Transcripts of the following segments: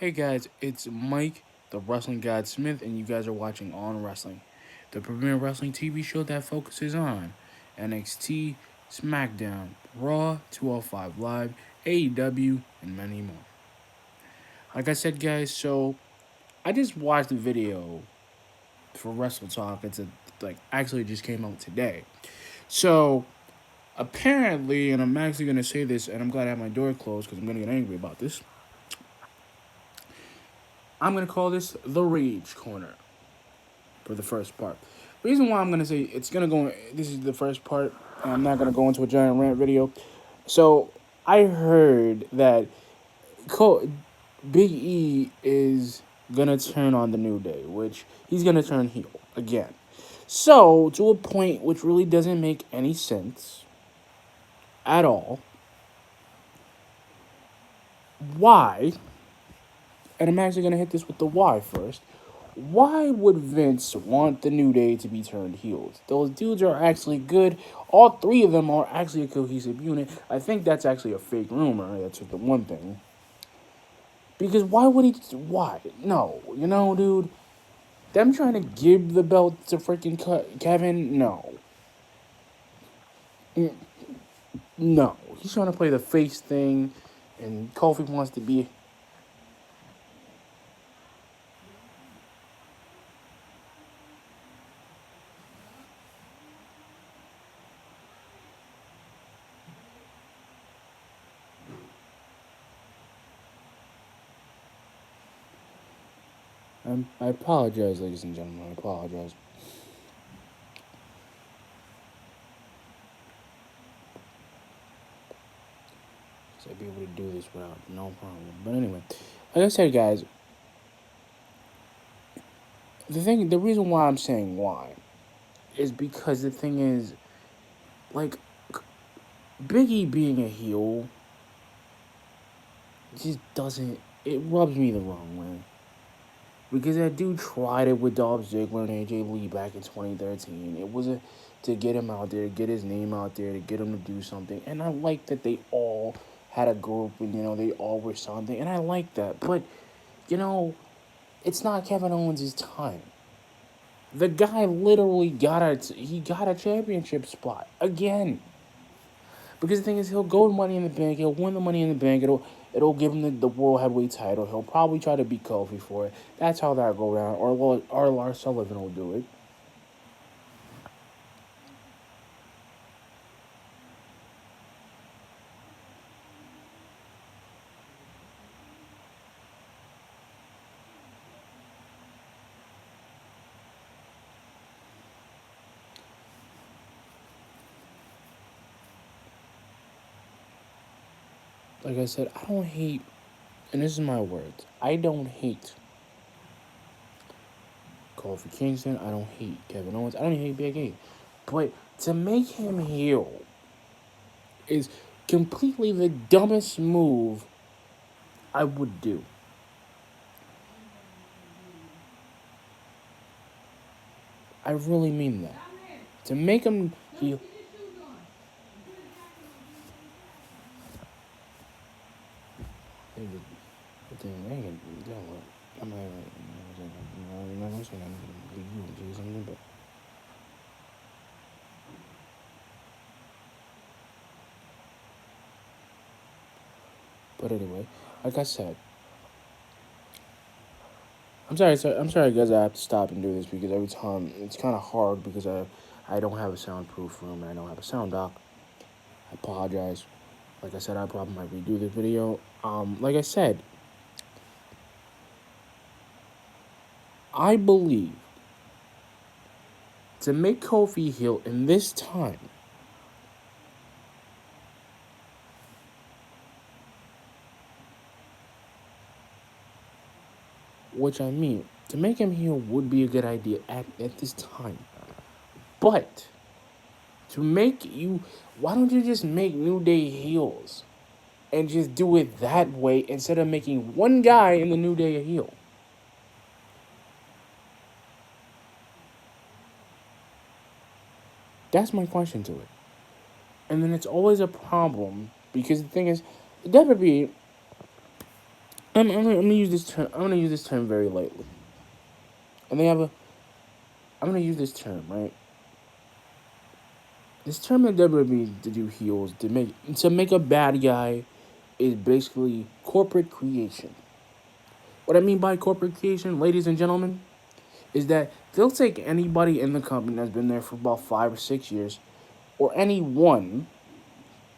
Hey guys, it's Mike, the Wrestling God Smith, and you guys are watching On Wrestling, the premier wrestling TV show that focuses on NXT, SmackDown, Raw, 205 Live, AEW, and many more. Like I said, guys, so I just watched a video for Wrestle Talk. Actually just came out today. So apparently, and I'm actually gonna say this, and I'm glad I have my door closed because I'm gonna get angry about this. I'm gonna call this the Rage Corner for the first part. The reason why I'm gonna say it's gonna go. This is the first part. And I'm not gonna go into a giant rant video. So I heard that Big E is gonna turn on the New Day, which he's gonna turn heel again. So to a point which really doesn't make any sense at all. Why? And I'm actually gonna hit this with the why first. Why would Vince want the New Day to be turned heels? Those dudes are actually good. All three of them are actually a cohesive unit. I think that's actually a fake rumor. That's the one thing. Because why would he? Why? No. Dude, them trying to give the belt to freaking Kevin? No. No. He's trying to play the face thing, and Kofi wants to be. I apologize, ladies and gentlemen. I apologize. I'd be able to do this without no problem. But anyway, like I said, guys, the reason why I'm saying why is because the thing is, like, Biggie being a heel just doesn't. It rubs me the wrong way. Because that dude tried it with Dolph Ziggler and AJ Lee back in 2013. It was to get him out there, get his name out there, to get him to do something. And I like that they all had a group and, they all were something. And I like that. But, you know, it's not Kevin Owens' time. The guy literally got a championship spot again. Because the thing is, he'll go with Money in the Bank. He'll win the Money in the Bank. It'll give him the World Heavyweight title. He'll probably try to beat Kofi for it. That's how that go down. Or Lars Sullivan will do it. Like I said, I don't hate, and this is my words. I don't hate Kofi Kingston. I don't hate Kevin Owens. I don't hate Big E. But to make him heel is completely the dumbest move I would do. I really mean that. To make him heel. But then they can, you know what? I'm not gonna say nothing. You can say something, but anyway, like I said, I'm sorry, sir. I'm sorry, guys. I have to stop and do this because every time it's kind of hard because I don't have a soundproof room and I don't have a sound dock. I apologize. Like I said, I probably might redo the video. Like I said, I believe to make Kofi heel in this time, which I mean, to make him heel would be a good idea at this time. But to make you, why don't you just make New Day heels and just do it that way instead of making one guy in the New Day a heel? That's my question to it. And then it's always a problem because the thing is, WWE, I'm gonna use this term. I'm gonna use this term very lightly. And they have a. I'm gonna use this term, right? This term in WWE to do heels to make a bad guy is basically corporate creation. What I mean by corporate creation, ladies and gentlemen, is that they'll take anybody in the company that's been there for about 5 or 6 years, or anyone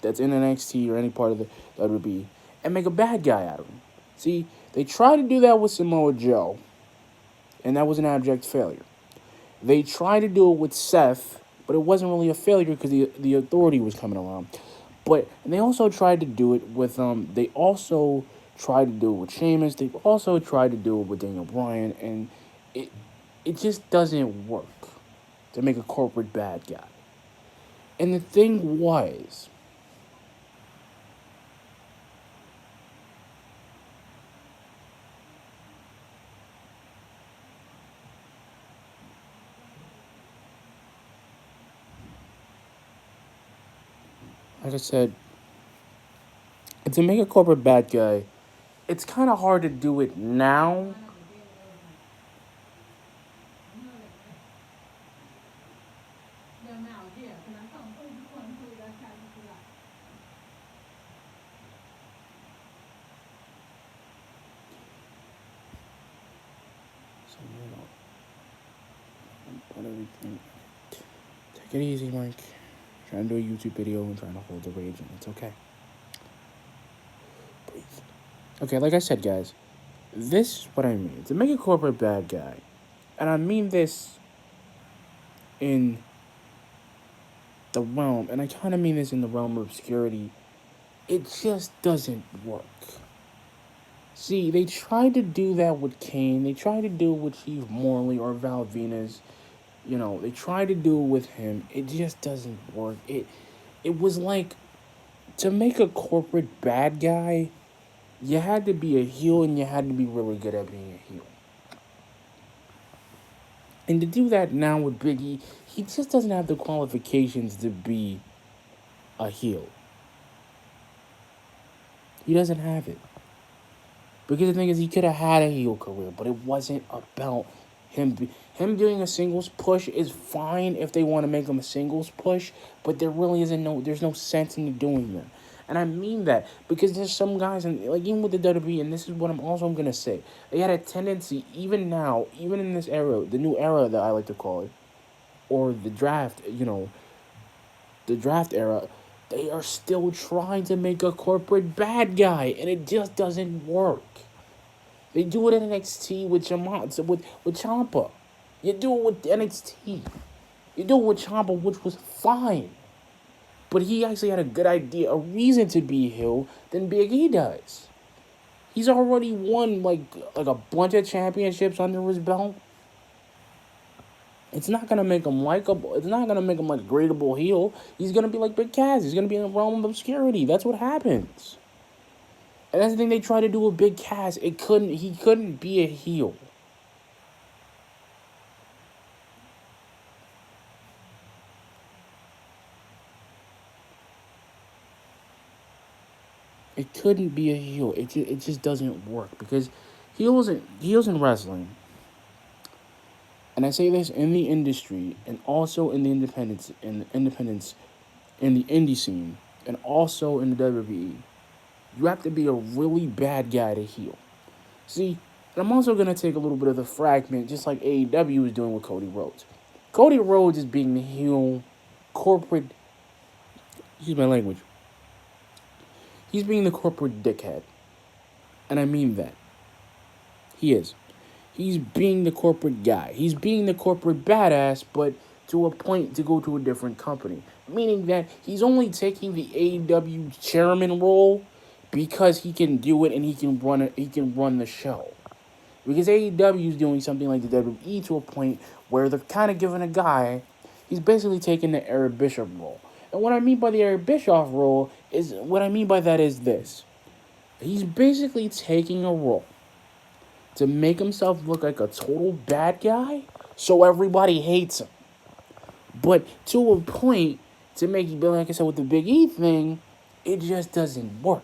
that's in NXT or any part of the WWE, and make a bad guy out of him. See, they tried to do that with Samoa Joe, and that was an abject failure. They tried to do it with Seth, but it wasn't really a failure because the authority was coming around. But and they also tried to do it with They also tried to do it with Sheamus. They also tried to do it with Daniel Bryan, and it it just doesn't work to make a corporate bad guy. And the thing was, like I said, to make a corporate bad guy, it's kind of hard to do it now. So, what everything. Take it easy, Mike. Trying to do a YouTube video and trying to hold the rage, and it's okay. Breathe. Okay, like I said, guys, this is what I mean. To make a corporate bad guy, and I mean this in the realm, and I kind of mean this in the realm of obscurity, it just doesn't work. See, they tried to do that with Kane. They tried to do it with Steve Morley or Val Venus. They tried to do it with him. It just doesn't work. It was like, to make a corporate bad guy, you had to be a heel and you had to be really good at being a heel. And to do that now with Big E, he just doesn't have the qualifications to be a heel. He doesn't have it. Because the thing is, he could have had a heel career, but it wasn't about him. Him doing a singles push is fine if they want to make him a singles push, but there's no sense in doing that. And I mean that because there's some guys, and like even with the WWE, and this is what I'm gonna say, they had a tendency, even now, even in this era, the new era that I like to call it, or the draft, the draft era, they are still trying to make a corporate bad guy, and it just doesn't work. They do it in NXT with Ciampa. You do it with NXT. You do it with Ciampa, which was fine. But he actually had a good idea, a reason to be heel than Big E does. He's already won like a bunch of championships under his belt. It's not gonna make him likable. It's not gonna make him like a gradable heel. He's gonna be like Big Cass. He's gonna be in the realm of obscurity. That's what happens. And that's the thing they tried to do with Big Cass. He couldn't be a heel. It couldn't be a heel. It just doesn't work because heels in wrestling. And I say this in the industry and also in the independence in the indie scene and also in the WWE. You have to be a really bad guy to heel. See, and I'm also gonna take a little bit of the fragment, just like AEW is doing with Cody Rhodes. Cody Rhodes is being the heel corporate. Excuse my language. He's being the corporate dickhead. And I mean that. He is. He's being the corporate guy. He's being the corporate badass, but to a point to go to a different company. Meaning that he's only taking the AEW chairman role because he can do it and he can run the show. Because AEW is doing something like the WWE to a point where they're kind of giving a guy, he's basically taking the Eric Bischoff role. And what I mean by the Eric Bischoff role is this. He's basically taking a role to make himself look like a total bad guy so everybody hates him. But to a point, to make, like I said, with the Big E thing, it just doesn't work.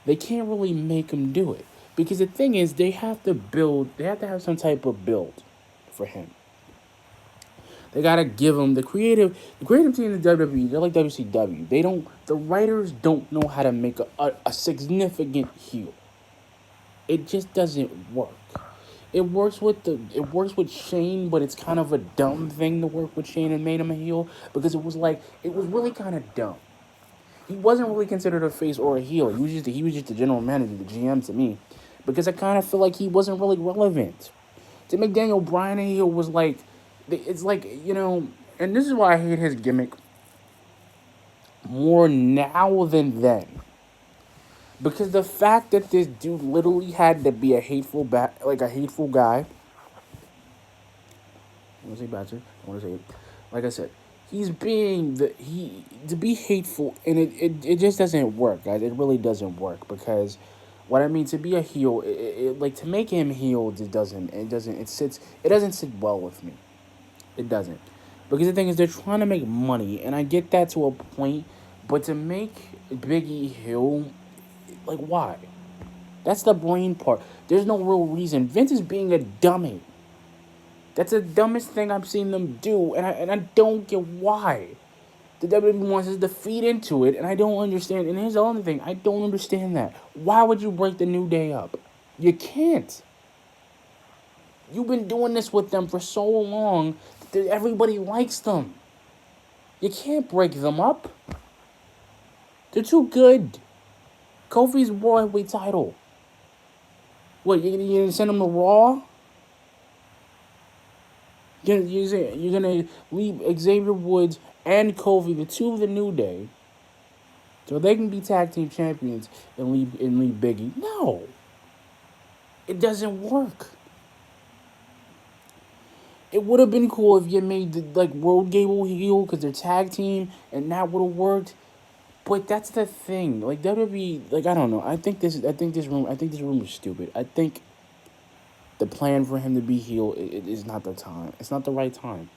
They can't really make him do it because the thing is, they have to build. They have to have some type of build for him. They gotta give him the creative team in the WWE. They're like WCW. They don't. The writers don't know how to make a significant heel. It just doesn't work. It works with Shane, but it's kind of a dumb thing to work with Shane and made him a heel because it was really kind of dumb. He wasn't really considered a face or a heel. He was just the general manager, the GM to me, because I kind of feel like he wasn't really relevant. To make Daniel Bryan a heel was like, it's like and this is why I hate his gimmick more now than then. Because the fact that this dude literally had to be a like a hateful guy. I want to say bastard. I want to say, like I said, he's being to be hateful, and it just doesn't work, guys. It really doesn't work because what I mean to be a heel, like to make him healed, it doesn't sit well with me. It doesn't, because the thing is they're trying to make money, and I get that to a point, but to make Biggie heel, like why? That's the brain part. There's no real reason. Vince is being a dummy. That's the dumbest thing I've seen them do, and I don't get why. The WWE wants us to feed into it, and I don't understand. And here's the other thing, I don't understand that. Why would you break the New Day up? You can't. You've been doing this with them for so long that everybody likes them. You can't break them up. They're too good. Kofi's Raw Heavyweight title. What, you gonna send him to Raw? You're gonna leave Xavier Woods and Kofi, the two of the New Day, so they can be tag team champions and leave Biggie. No, it doesn't work. It would have been cool if you made like Road Gable heel because they're tag team, and that would have worked. But that's the thing. Like WWE, like I don't know. I think this room is stupid. I think the plan for him to be heel is not the time. It's not the right time.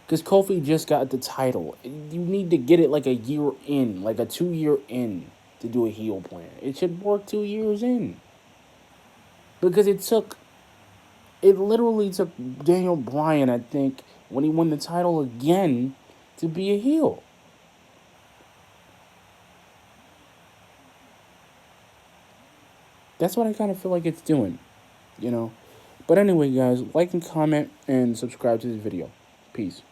Because Kofi just got the title. You need to get it like a year in, like a 2 year in to do a heel plan. It should work 2 years in. Because it literally took Daniel Bryan, I think, when he won the title again, to be a heel. That's what I kind of feel like it's doing, you know. But anyway, guys, like and comment and subscribe to this video. Peace.